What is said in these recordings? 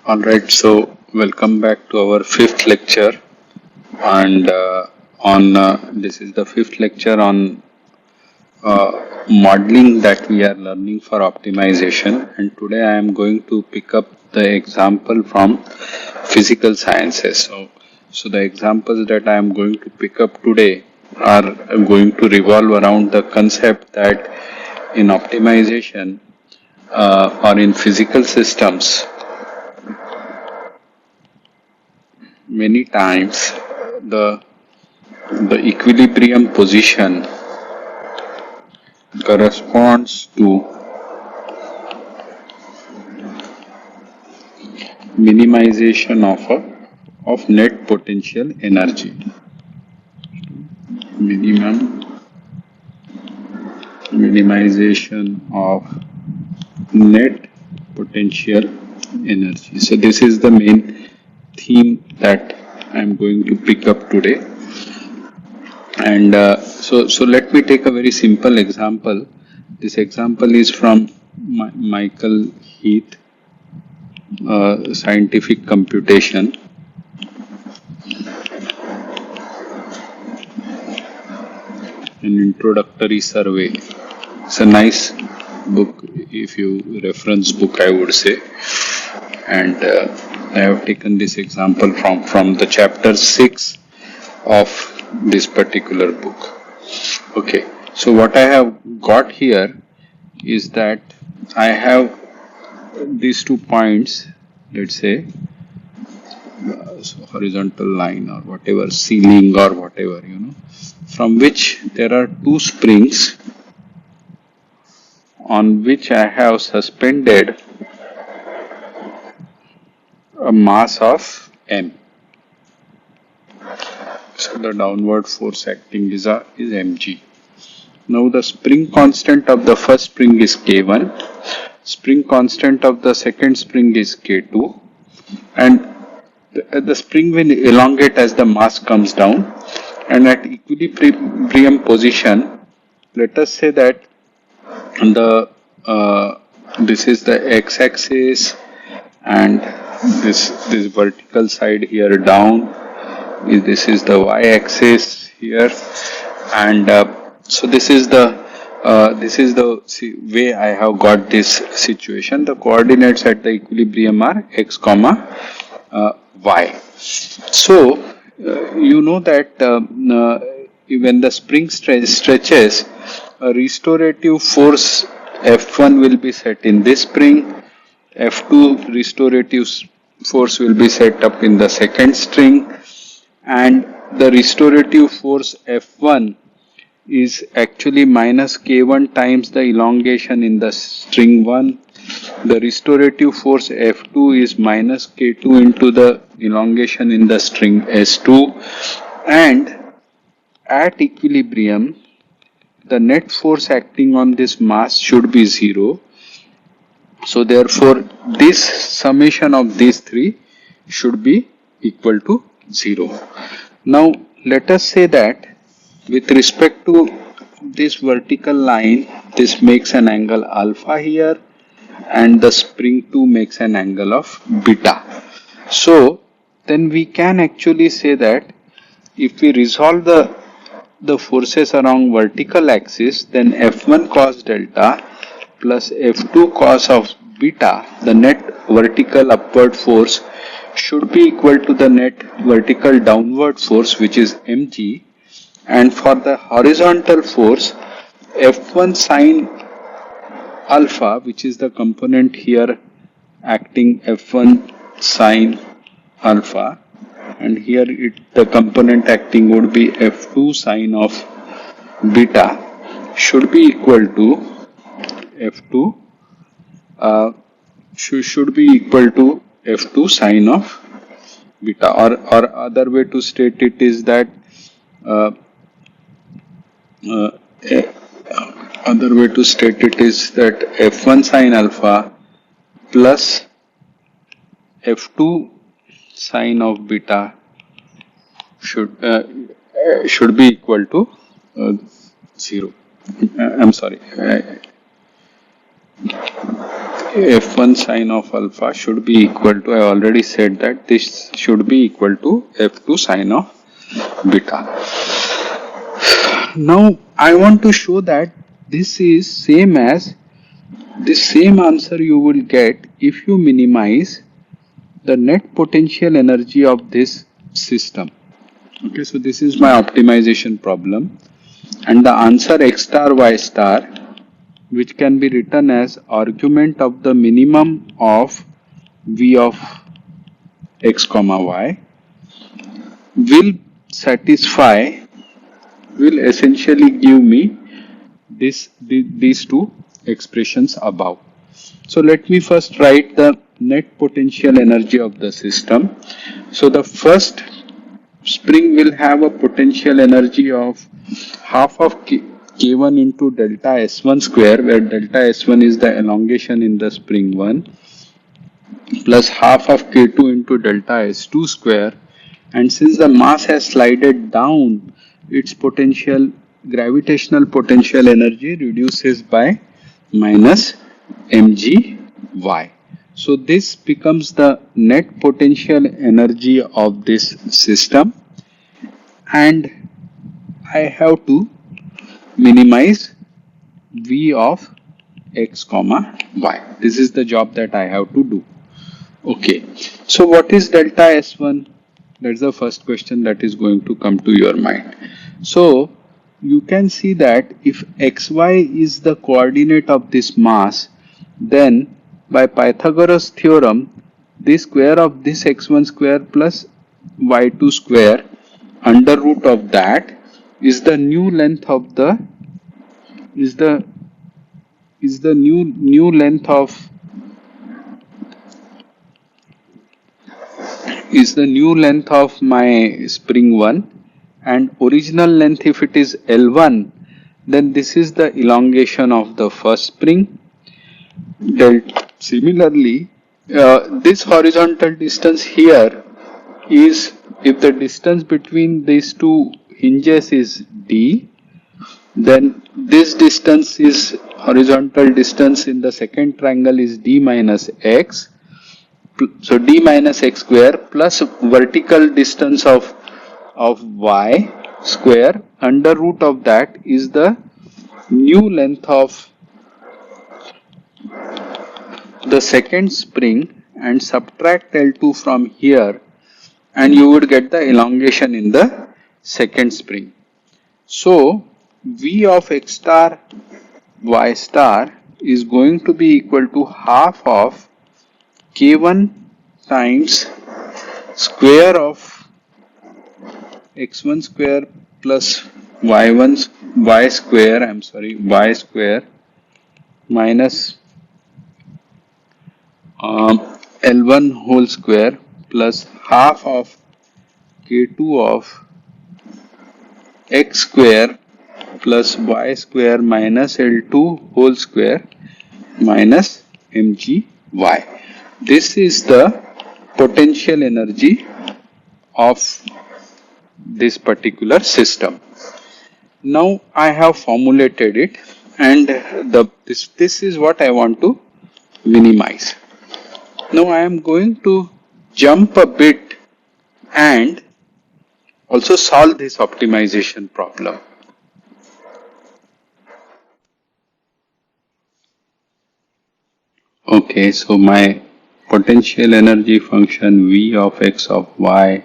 Alright, so welcome back to our fifth lecture, and on this is the fifth lecture on modeling that we are learning for optimization. And today I am going to pick up the example from physical sciences. So the examples that I am going to pick up today are going to revolve around the concept that in optimization or in physical systems, many times the equilibrium position corresponds to minimization of net potential energy. Minimization of net potential energy. So this is the main theme that I am going to pick up today. And so let me take a very simple example. This example is from Michael Heath, Scientific Computation. An introductory survey. It's a nice book, if you reference book, I would say. And I have taken this example from the chapter 6 of this particular book. Okay, so what I have got here is that I have these 2 points, let's say, so horizontal line or whatever, ceiling or whatever, from which there are 2 springs on which I have suspended a mass of m. So the downward force acting is mg. Now the spring constant of the first spring is k1, spring constant of the second spring is k2, and the spring will elongate as the mass comes down, and at equilibrium position, let us say that this is the x-axis and this vertical side here down. This is the y-axis here, and so this is the way I have got this situation. The coordinates at the equilibrium are x, y. So you know that when the spring stretches, a restorative force F1 will be set in this spring, F2 restorative force will be set up in the second string, and the restorative force F1 is actually minus K1 times the elongation in the string 1. The restorative force F2 is minus K2 into the elongation in the string S2, and at equilibrium, the net force acting on this mass should be 0. So therefore, this summation of these 3 should be equal to 0. Now let us say that with respect to this vertical line, this makes an angle alpha here, and the spring 2 makes an angle of beta. So then we can actually say that if we resolve the forces along vertical axis, then F1 cos delta plus F2 cos of beta, the net vertical upward force, should be equal to the net vertical downward force, which is mg, and for the horizontal force, F1 sine alpha, which is the component here acting F1 sine alpha, and here the component acting would be F2 sine of beta, should be equal to F2 should be equal to F2 sine of beta, or other way to state it is that F1 sine alpha plus F2 sine of beta should be equal to 0. I'm sorry. f1 sine of alpha should be equal to, I already said that this should be equal to f2 sine of beta. Now I want to show that this is same as the same answer you will get if you minimize the net potential energy of this system. Okay, so this is my optimization problem, and the answer x star y star, which can be written as argument of the minimum of v of x comma y, will satisfy, will essentially give me these two expressions above. So let me first write the net potential energy of the system. So the first spring will have a potential energy of half of K1 into delta S1 square, where delta S1 is the elongation in the spring 1, plus half of K2 into delta S2 square. And since the mass has slided down, its gravitational potential energy reduces by minus mgy. So this becomes the net potential energy of this system, and I have to minimize v of x comma y. This is the job that I have to do. Okay, so what is delta S1? That's the first question that is going to come to your mind. So you can see that if xy is the coordinate of this mass, then by Pythagoras theorem, the square of this x1 square plus y2 square under root of that is the new length of the new length of my spring 1, and original length, if it is L1, then this is the elongation of the first spring. Similarly, this horizontal distance here is, if the distance between these two hinges is d, then this distance is horizontal distance in the second triangle is d minus x. So d minus x square plus vertical distance of y square under root of that is the new length of the second spring, and subtract L2 from here and you would get the elongation in the second spring. So v of x star y star is going to be equal to half of K1 times square of x1 square plus y square minus L1 whole square plus half of K2 of x square plus y square minus L2 whole square minus mgy. This is the potential energy of this particular system. Now I have formulated it, and this is what I want to minimize. Now I am going to jump a bit and also solve this optimization problem. Okay, so my potential energy function v of x of y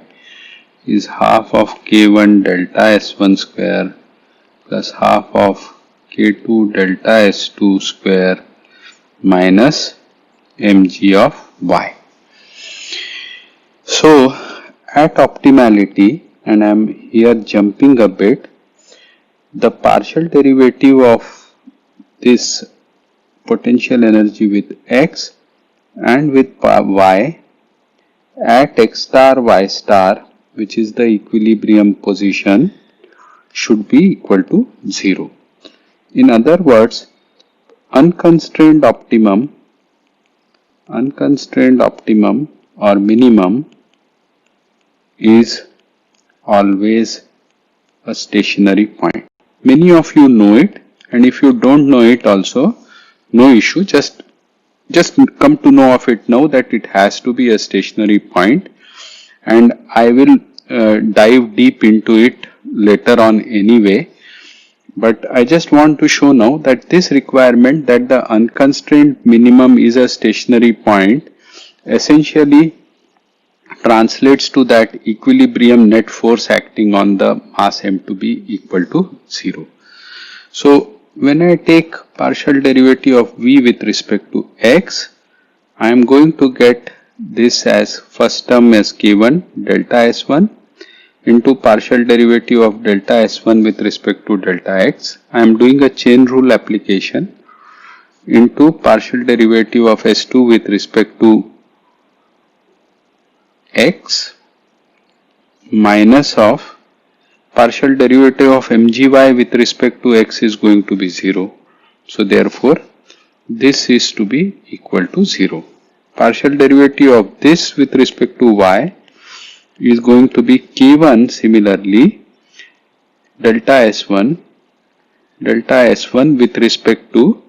is half of k1 delta s1 square plus half of k2 delta s2 square minus mg of y. So at optimality, and I am here jumping a bit, the partial derivative of this potential energy with x and with y at x star y star, which is the equilibrium position, should be equal to 0. In other words, unconstrained optimum or minimum is always a stationary point. Many of you know it, and if you don't know it also, no issue, just just come to know of it now that it has to be a stationary point, and I will dive deep into it later on anyway. But I just want to show now that this requirement that the unconstrained minimum is a stationary point essentially translates to that equilibrium net force acting on the mass m to be equal to 0. So when I take partial derivative of v with respect to x, I am going to get this as first term as k1 delta s1 into partial derivative of delta s1 with respect to delta x. I am doing a chain rule application into partial derivative of s2 with respect to x minus of partial derivative of mgy with respect to x is going to be 0. So therefore this is to be equal to 0. Partial derivative of this with respect to y is going to be k1 similarly delta s1 with respect to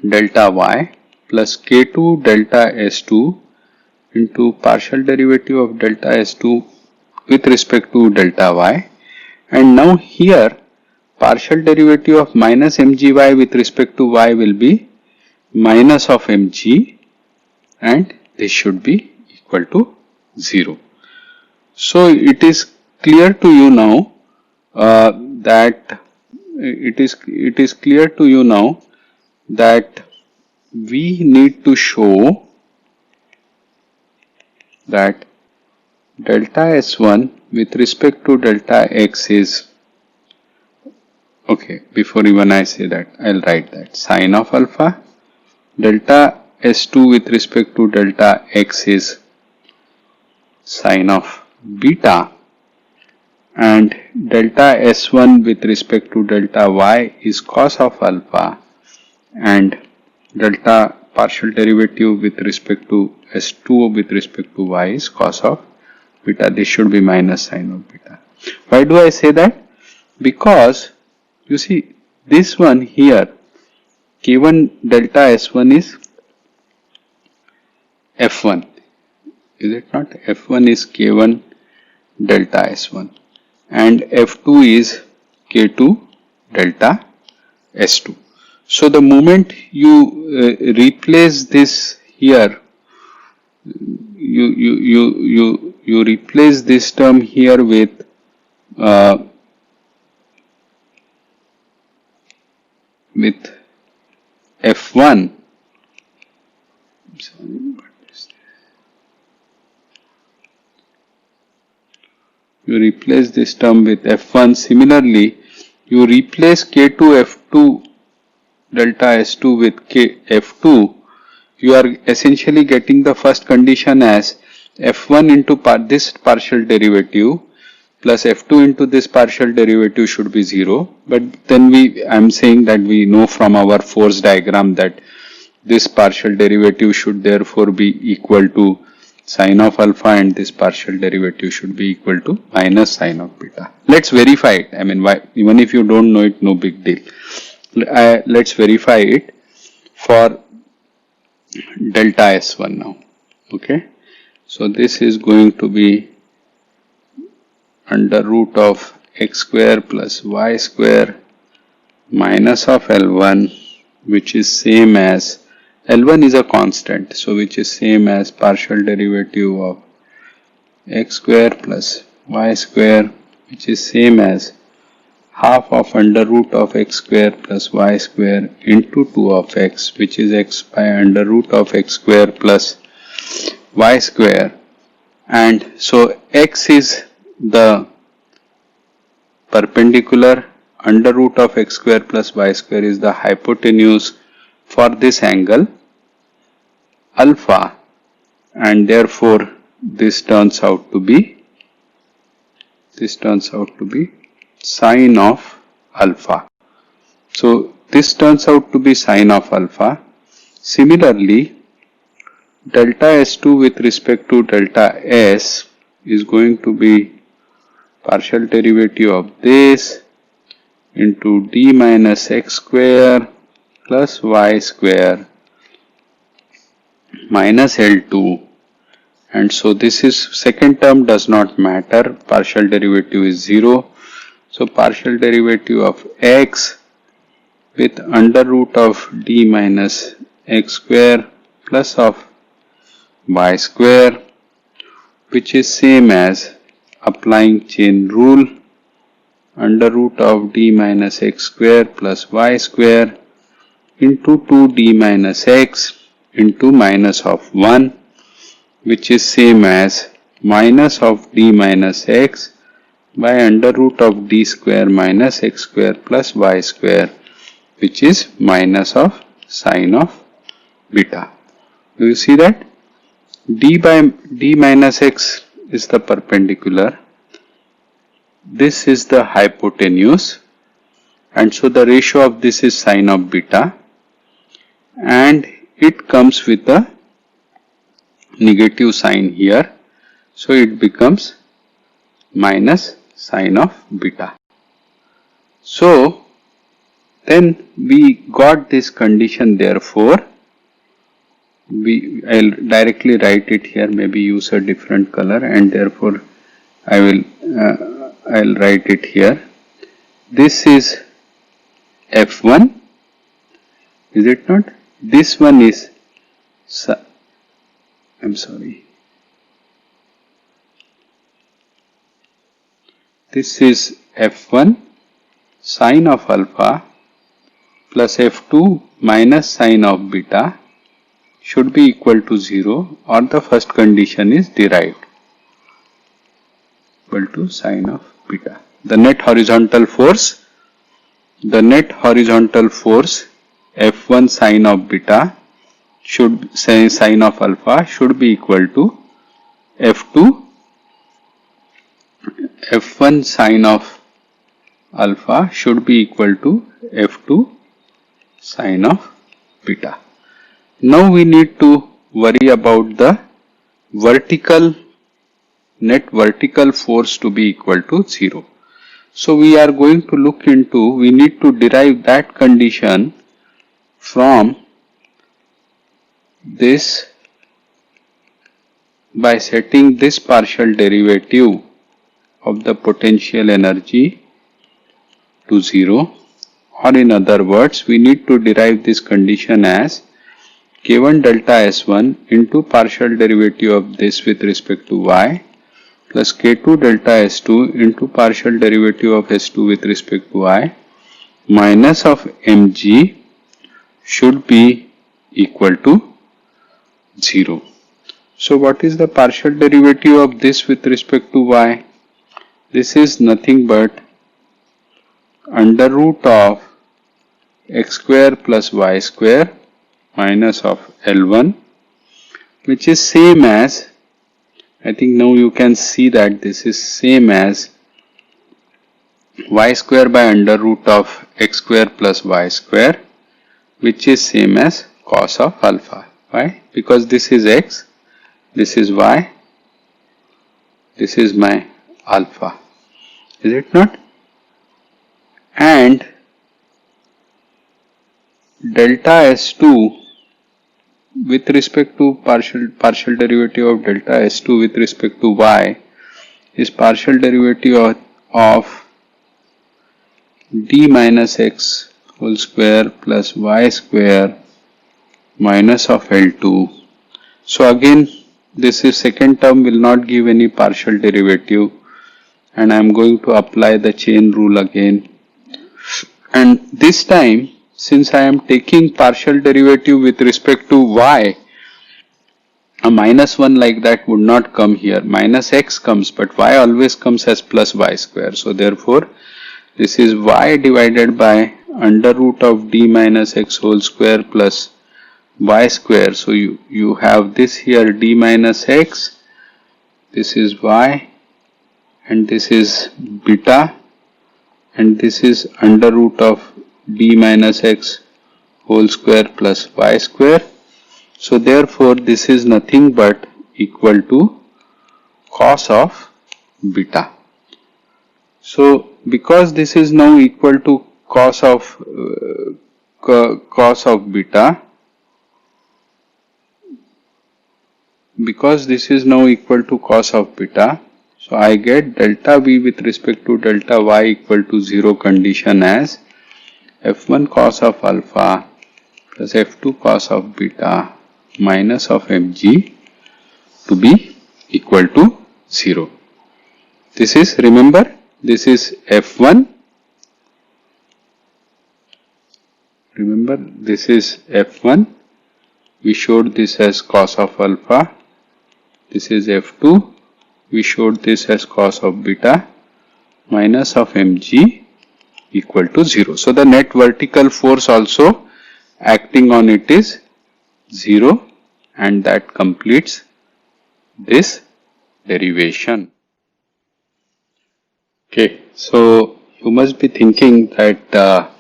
delta y plus k2 delta s2 into partial derivative of delta s2 with respect to delta y, and now here partial derivative of minus mgy with respect to y will be minus of mg, and this should be equal to 0. So it is clear to you now that we need to show that delta S1 with respect to delta X is, okay, before even I say that, I'll write that sine of alpha, delta S2 with respect to delta X is sine of beta, and delta S1 with respect to delta Y is cos of alpha, and delta partial derivative with respect to S2 with respect to Y is cos of beta. This should be minus sine of beta. Why do I say that? Because you see this one here, k1 delta S1 is F1, is it not? F1 is k1 delta S1 and F2 is k2 delta S2. So the moment you replace this here, you replace this term here with F1. You replace this term with F1. Similarly, you replace K2 F2 delta S2 with F2. You are essentially getting the first condition as F1 into this partial derivative plus F2 into this partial derivative should be 0. But then I am saying that we know from our force diagram that this partial derivative should therefore be equal to sine of alpha, and this partial derivative should be equal to minus sine of beta. Let's verify it. I mean, even if you don't know it, no big deal. Let's verify it for delta S1 now. Okay. So this is going to be under root of x square plus y square minus of L1, which is same as L1 is a constant, so which is same as partial derivative of x square plus y square, which is same as half of under root of x square plus y square into 2 of x, which is x by under root of x square plus y square. And so x is the perpendicular, under root of x square plus y square is the hypotenuse for this angle alpha, and therefore this turns out to be sine of alpha. So this turns out to be sine of alpha. Similarly, delta S2 with respect to delta S is going to be partial derivative of this into d minus x square plus y square minus L2, and so this is second term does not matter, partial derivative is 0. So partial derivative of x with under root of d minus x square plus of y square, which is same as applying chain rule, under root of d minus x square plus y square into 2d minus x into minus of 1, which is same as minus of d minus x by under root of d square minus x square plus y square, which is minus of sine of beta. Do you see that? D by d minus x is the perpendicular. This is the hypotenuse, and so the ratio of this is sine of beta, and it comes with a negative sign here, so it becomes minus sine of beta. So then we got this condition, therefore I'll directly write it here, maybe use a different color, and therefore I'll write it here. This is F1, is it not? This one is, this is F1 sine of alpha plus F2 minus sine of beta should be equal to 0, or the first condition is derived, equal to sine of beta. The net horizontal force F1 sine of beta should say sine of alpha should be equal to F1 sine of alpha should be equal to F2 sine of beta. Now we need to worry about the net vertical force to be equal to 0. So we are going to look into, we need to derive that condition from this by setting this partial derivative of the potential energy to 0, or in other words, we need to derive this condition as K1 delta S1 into partial derivative of this with respect to y plus K2 delta S2 into partial derivative of S2 with respect to y minus of mg should be equal to 0. So what is the partial derivative of this with respect to y? This is nothing but under root of x square plus y square minus of L1, which is same as, I think now you can see that this is same as y square by under root of x square plus y square, which is same as cos of alpha. Why? Because this is x, this is y, this is my alpha. Is it not? And delta S2 with respect to partial derivative of delta S2 with respect to y is partial derivative of d minus x whole square plus y square minus of L2. So again, this is second term will not give any partial derivative, and I am going to apply the chain rule again. And this time, since I am taking partial derivative with respect to y, a minus 1 like that would not come here. Minus x comes, but y always comes as plus y square. So therefore, this is y divided by under root of d minus x whole square plus y square. So you have this here d minus x, this is y, and this is beta, and this is under root of d minus x whole square plus y square. So therefore this is nothing but equal to cos of beta. So because this is now equal to cos of beta, because this is now equal to cos of beta, so I get delta V with respect to delta Y equal to 0 condition as F1 cos of alpha plus F2 cos of beta minus of Mg to be equal to 0. This is, remember, this is F1. Remember, this is F1. We showed this as cos of alpha. This is F2. We showed this as cos of beta minus of Mg equal to 0. So the net vertical force also acting on it is 0, and that completes this derivation. Okay, so you must be thinking that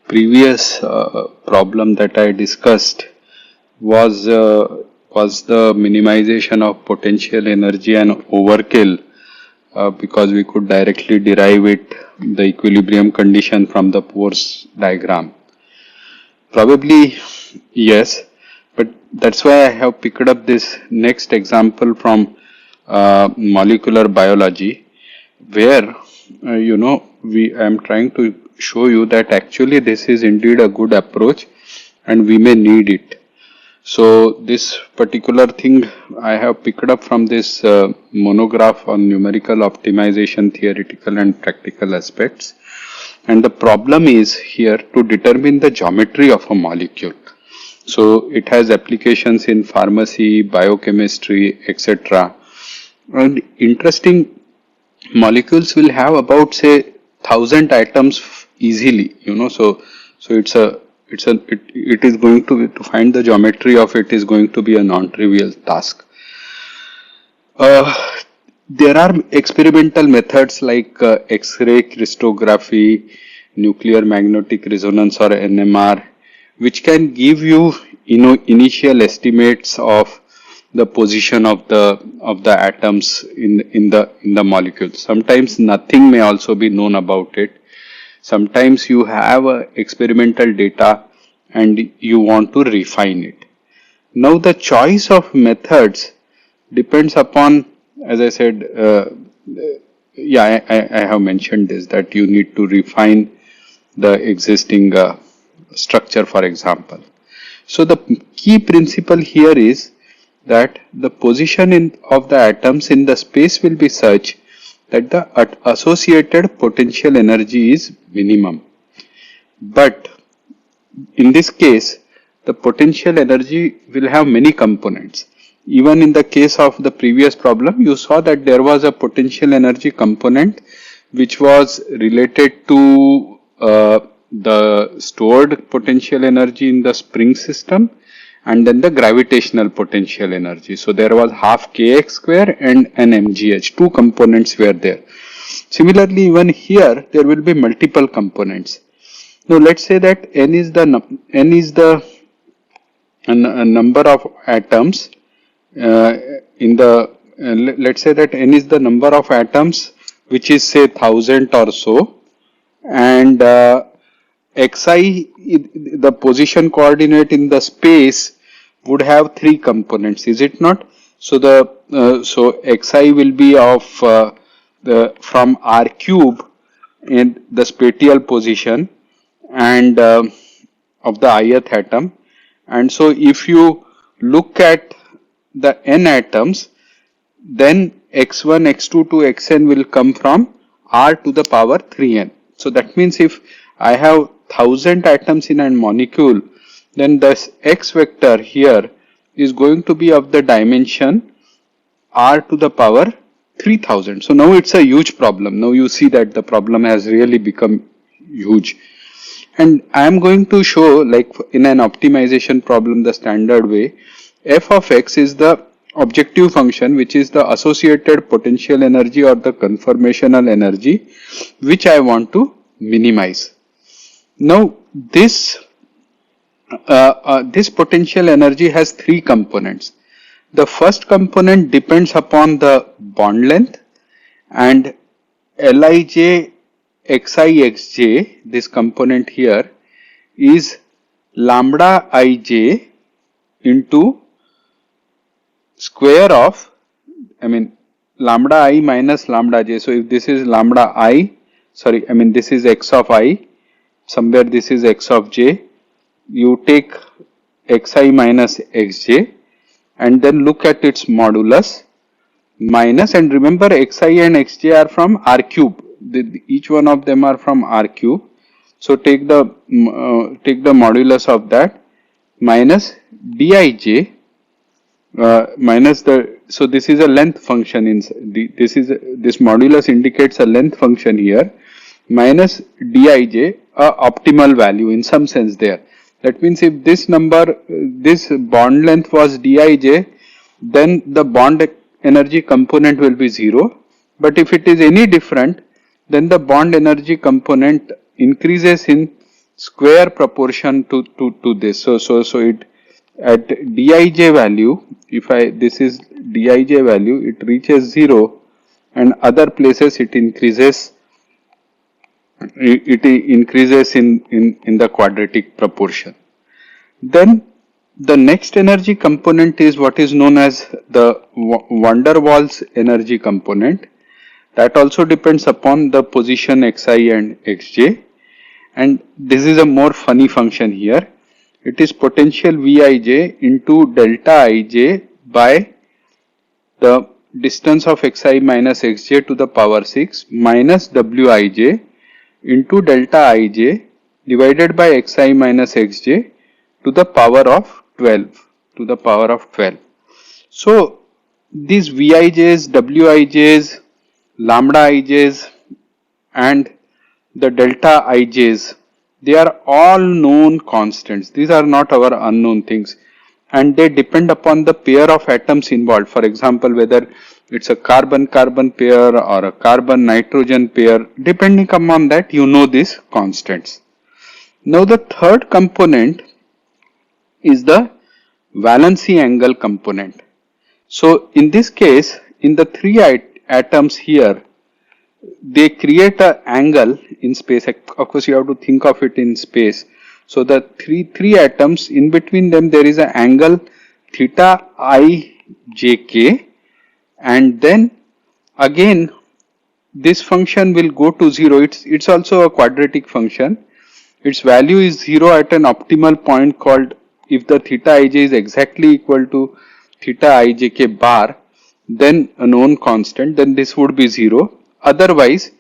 previous problem that I discussed was the minimization of potential energy and overkill, because we could directly derive it, the equilibrium condition, from the Pohrs diagram. Probably yes, but that's why I have picked up this next example from molecular biology, where I am trying to show you that actually this is indeed a good approach and we may need it. So this particular thing I have picked up from this monograph on numerical optimization, theoretical and practical aspects. And the problem is here to determine the geometry of a molecule. So it has applications in pharmacy, biochemistry, etc. And interesting, molecules will have about, say, 1000 atoms easily, so it is going to find the geometry of it is going to be a non-trivial task. There are experimental methods like X-ray crystallography, nuclear magnetic resonance or NMR, which can give you initial estimates of the position of the atoms in the molecule. Sometimes nothing may also be known about it. Sometimes you have experimental data and you want to refine it. Now the choice of methods depends upon, as I said, I have mentioned this, that you need to refine the existing structure, for example. So the key principle here is that the position of the atoms in the space will be such that the associated potential energy is minimum. But in this case, the potential energy will have many components. Even in the case of the previous problem, you saw that there was a potential energy component which was related to the stored potential energy in the spring system, and then the gravitational potential energy. So there was half kx square and an mgh. Two components were there. Similarly, even here there will be multiple components. Now let's say that n is the number of atoms in the let's say that n is the number of atoms which is, say, 1000 or so, and xi, the position coordinate in the space, would have three components, is it not? So so xi will be of from r cube in the spatial position and of the ith atom. And so if you look at the n atoms, then x1, x2 to xn will come from r to the power 3n. So that means if I have 1000 atoms in a molecule, then this x vector here is going to be of the dimension r to the power 3000. So now it's a huge problem. Now you see that the problem has really become huge. And I am going to show, like in an optimization problem, the standard way, f of x is the objective function, which is the associated potential energy or the conformational energy, which I want to minimize. Now this potential energy has three components. The first component depends upon the bond length, and Lij xi xj, this component here, is lambda ij into square of, lambda I minus lambda j. So if this is lambda I, this is x of I, somewhere this is x of j, you take xi minus xj and then look at its modulus minus, and remember xi and xj are from r cube, each one of them are from r cube. So take the modulus of that minus dij minus the, so this is a length function in this modulus indicates a length function here, minus dij, a optimal value in some sense there. That means if this number, this bond length was dij, then the bond energy component will be 0, but if it is any different, then the bond energy component increases in square proportion to this. So it, at dij value, this is dij value, it reaches 0, and other places it increases in the quadratic proportion. Then the next energy component is what is known as the van der Waals energy component. That also depends upon the position xi and xj, and this is a more funny function here. It is potential Vij into delta Ij by the distance of xi minus xj to the power 6 minus Wij into delta Ij divided by xi minus xj to the power of 12. So these Vij's,Wij's, lambda ij's and the delta ij's, they are all known constants. These are not our unknown things, and they depend upon the pair of atoms involved. For example, whether it's a carbon-carbon pair or a carbon-nitrogen pair, depending upon that, you know these constants. Now the third component is the valency angle component. So in this case, in the three atoms here, they create an angle in space. Of course, you have to think of it in space. So the three atoms, in between them there is an angle theta ijk, and then again this function will go to 0. It's also a quadratic function. Its value is 0 at an optimal point called, if the theta ij is exactly equal to theta ijk bar, then a known constant, then this would be 0. Otherwise,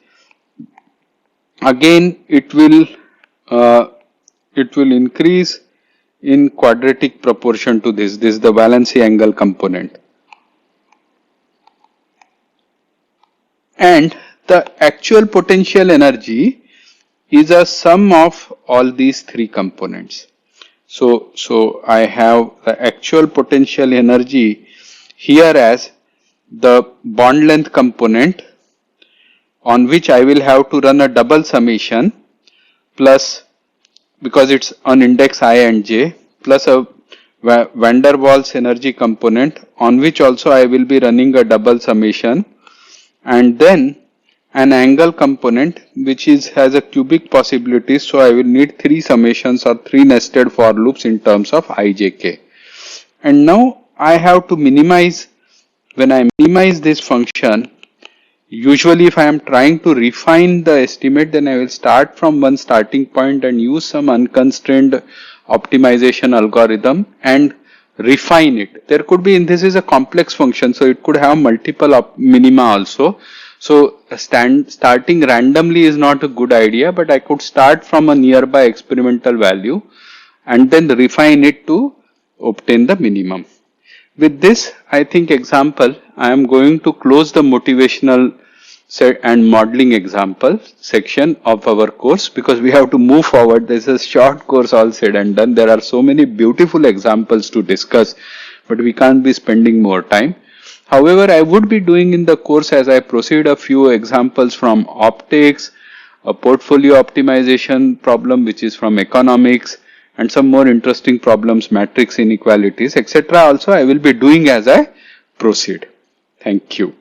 again it will increase in quadratic proportion to this. This is the valency angle component. And the actual potential energy is a sum of all these three components. So I have the actual potential energy here as the bond length component, on which I will have to run a double summation, plus, because it's on index I and j, plus a van der Waals energy component, on which also I will be running a double summation, and then an angle component which has a cubic possibility, so I will need 3 summations or 3 nested for loops in terms of ijk. And now I have to minimize. When I minimize this function, usually if I am trying to refine the estimate, then I will start from one starting point and use some unconstrained optimization algorithm and refine it. There could be, this is a complex function, so it could have multiple minima also. So starting randomly is not a good idea, but I could start from a nearby experimental value and then refine it to obtain the minimum. With this, I think example, I am going to close the motivational and modeling example section of our course, because we have to move forward. This is a short course, all said and done. There are so many beautiful examples to discuss, but we can't be spending more time. However, I would be doing in the course as I proceed a few examples from optics, a portfolio optimization problem which is from economics, and some more interesting problems, matrix inequalities, etc. also I will be doing as I proceed. Thank you.